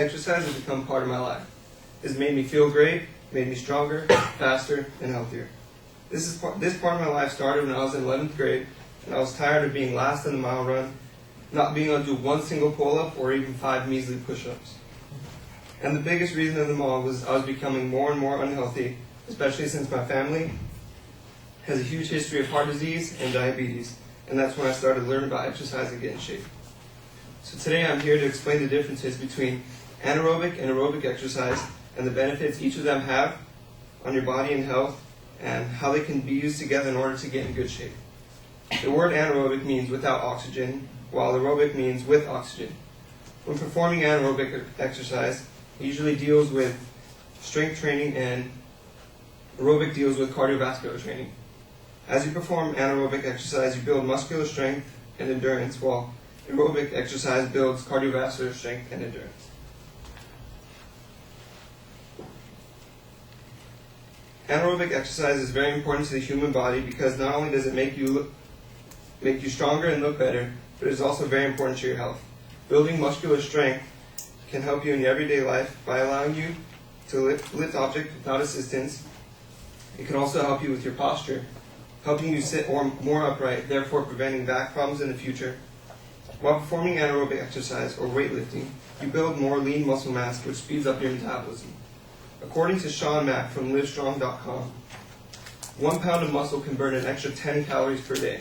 Exercise has become part of my life. It's made me feel great, made me stronger, faster, and healthier. This part of my life started when I was in 11th grade, and I was tired of being last in the mile run, not being able to do one single pull-up or even 5 measly push-ups. And the biggest reason of them all was I was becoming more and more unhealthy, especially since my family has a huge history of heart disease and diabetes, and that's when I started learning about exercise and get in shape. So today I'm here to explain the differences between anaerobic and aerobic exercise and the benefits each of them have on your body and health and how they can be used together in order to get in good shape. The word anaerobic means without oxygen, while aerobic means with oxygen. When performing anaerobic exercise, it usually deals with strength training and aerobic deals with cardiovascular training. As you perform anaerobic exercise, you build muscular strength and endurance, while aerobic exercise builds cardiovascular strength and endurance. Anaerobic exercise is very important to the human body because not only does it make you stronger and look better, but it is also very important to your health. Building muscular strength can help you in your everyday life by allowing you to lift objects without assistance. It can also help you with your posture, helping you sit more upright, therefore preventing back problems in the future. While performing anaerobic exercise or weightlifting, you build more lean muscle mass, which speeds up your metabolism. According to Sean Mack from Livestrong.com, 1 pound of muscle can burn an extra 10 calories per day,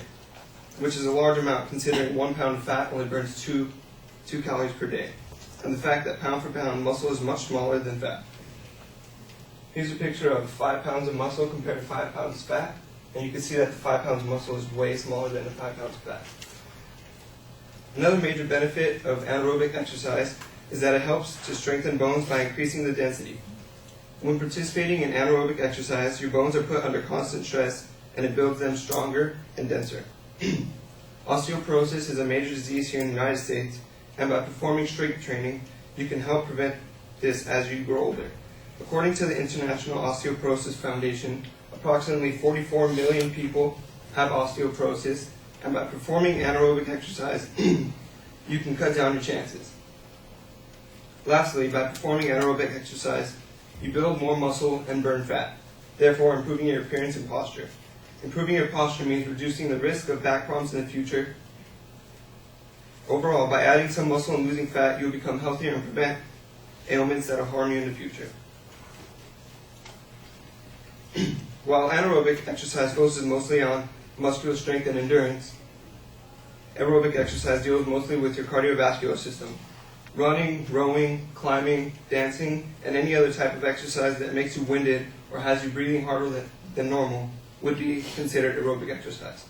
which is a large amount considering 1 pound of fat only burns 2 calories per day, and the fact that pound for pound muscle is much smaller than fat. Here's a picture of 5 pounds of muscle compared to 5 pounds of fat, and you can see that the 5 pounds of muscle is way smaller than the 5 pounds of fat. Another major benefit of anaerobic exercise is that it helps to strengthen bones by increasing the density. When participating in anaerobic exercise, your bones are put under constant stress, and it builds them stronger and denser. Osteoporosis is a major disease here in the United States, and by performing strength training, you can help prevent this as you grow older. According to the International Osteoporosis Foundation, approximately 44 million people have osteoporosis, and by performing anaerobic exercise, you can cut down your chances. Lastly, by performing anaerobic exercise, you build more muscle and burn fat, therefore improving your appearance and posture. Improving your posture means reducing the risk of back problems in the future. Overall, by adding some muscle and losing fat, you'll become healthier and prevent ailments that will harm you in the future. While anaerobic exercise focuses mostly on muscular strength and endurance, aerobic exercise deals mostly with your cardiovascular system. Running, rowing, climbing, dancing, and any other type of exercise that makes you winded or has you breathing harder than normal would be considered aerobic exercise.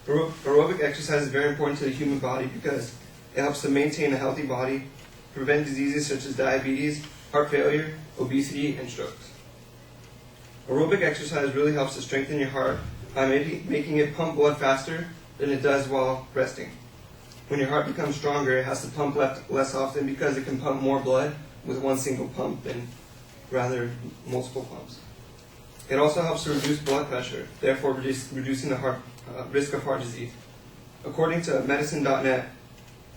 Aerobic exercise is very important to the human body because it helps to maintain a healthy body, prevent diseases such as diabetes, heart failure, obesity, and strokes. Aerobic exercise really helps to strengthen your heart by making it pump blood faster than it does while resting. When your heart becomes stronger, it has to pump less often because it can pump more blood with one single pump than rather multiple pumps. It also helps to reduce blood pressure, therefore reducing the risk of heart disease. According to medicine.net,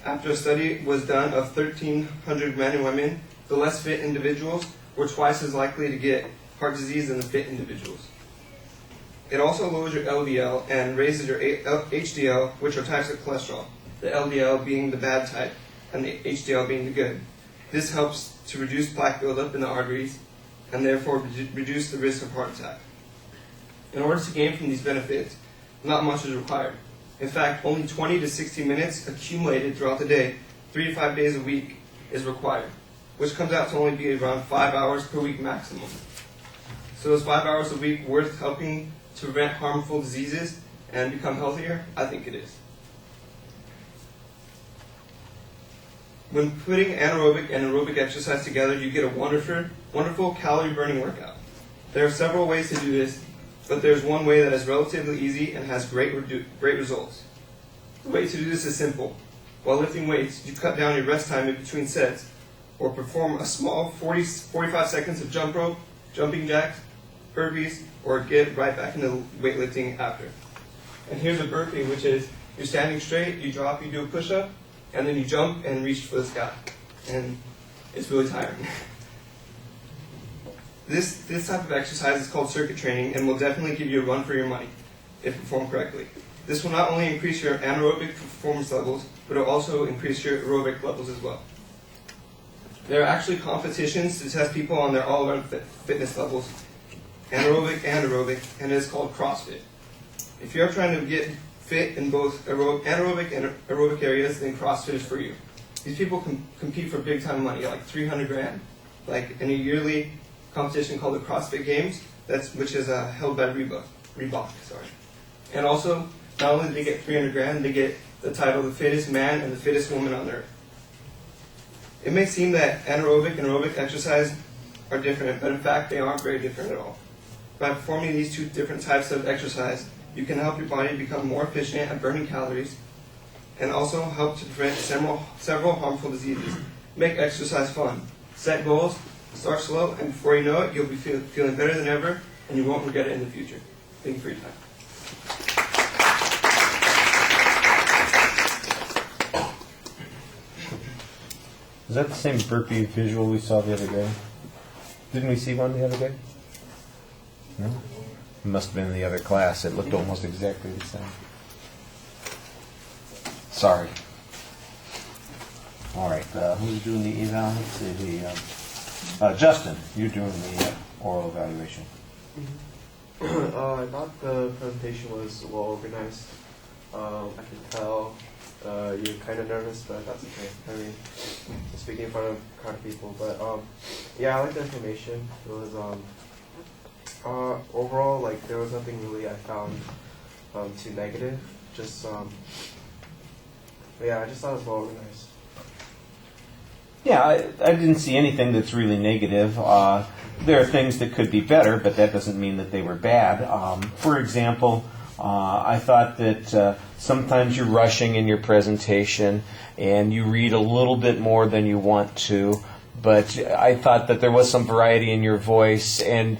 after a study was done of 1,300 men and women, the less fit individuals were twice as likely to get heart disease than the fit individuals. It also lowers your LDL and raises your HDL, which are types of cholesterol, the LDL being the bad type and the HDL being the good. This helps to reduce plaque buildup in the arteries and therefore reduce the risk of heart attack. In order to gain from these benefits, not much is required. In fact, only 20 to 60 minutes accumulated throughout the day, 3 to 5 days a week, is required, which comes out to only be around 5 hours per week maximum. So is 5 hours a week worth helping to prevent harmful diseases and become healthier? I think it is. When putting anaerobic and aerobic exercise together, you get a wonderful calorie-burning workout. There are several ways to do this, but there's one way that is relatively easy and has great results. The way to do this is simple. While lifting weights, you cut down your rest time in between sets, or perform a small 45 seconds of jump rope, jumping jacks, burpees, or get right back into weightlifting after. And here's a burpee, which is you're standing straight, you drop, you do a push-up, and then you jump and reach for the sky. And It's really tiring. This type of exercise is called circuit training and will definitely give you a run for your money if performed correctly. This will not only increase your anaerobic performance levels, but it will also increase your aerobic levels as well. There are actually competitions to test people on their all-around fitness levels, anaerobic and aerobic, and it is called CrossFit. If you're trying to get fit in both anaerobic and aerobic areas, then CrossFit is for you. These people compete for big-time money, like 300 grand, like in a yearly competition called the CrossFit Games, which is held by Reebok. And also, not only do they get 300 grand, they get the title the fittest man and the fittest woman on earth. It may seem that anaerobic and aerobic exercise are different, but in fact they aren't very different at all. By performing these two different types of exercise, you can help your body become more efficient at burning calories and also help to prevent several harmful diseases. Make exercise fun. Set goals, start slow, and before you know it, you'll be feeling better than ever, and you won't regret it in the future. Thank you for your time. Is that the same burpee visual we saw the other day? Didn't we see one the other day? No? It must have been in the other class. It looked almost exactly the same. Sorry. All right. Who's doing the eval? Justin, you're doing the oral evaluation. I thought the presentation was well organized. I can tell you're kind of nervous, but that's okay. I mean, speaking in front of a crowd of people. But yeah, I like the information. It was overall, like, there was nothing really I found too negative. Just yeah, I just thought it was well organized. Yeah, I didn't see anything that's really negative. There are things that could be better, but that doesn't mean that they were bad. For example, I thought that sometimes you're rushing in your presentation and you read a little bit more than you want to, but I thought that there was some variety in your voice, and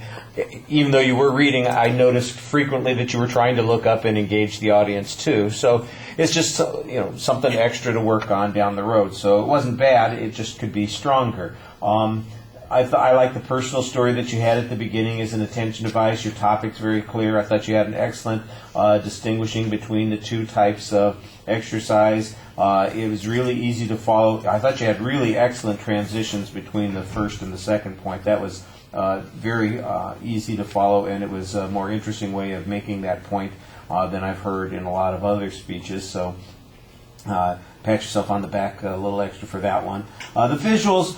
even though you were reading, I noticed frequently that you were trying to look up and engage the audience too. So it's just something extra to work on down the road. So it wasn't bad, it just could be stronger. I like the personal story that you had at the beginning as an attention device. Your topic's very clear. I thought you had an excellent distinguishing between the two types of exercise. It was really easy to follow. I thought you had really excellent transitions between the first and the second point. That was very easy to follow, and it was a more interesting way of making that point than I've heard in a lot of other speeches. So pat yourself on the back a little extra for that one. The visuals,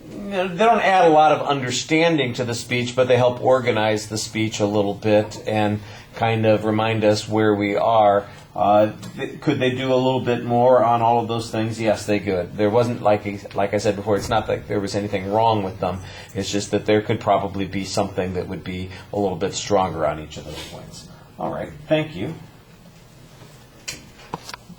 they don't add a lot of understanding to the speech, but they help organize the speech a little bit and kind of remind us where we are. Could they do a little bit more on all of those things? Yes, they could. There wasn't, like I said before, it's not like there was anything wrong with them. It's just that there could probably be something that would be a little bit stronger on each of those points. All right, thank you.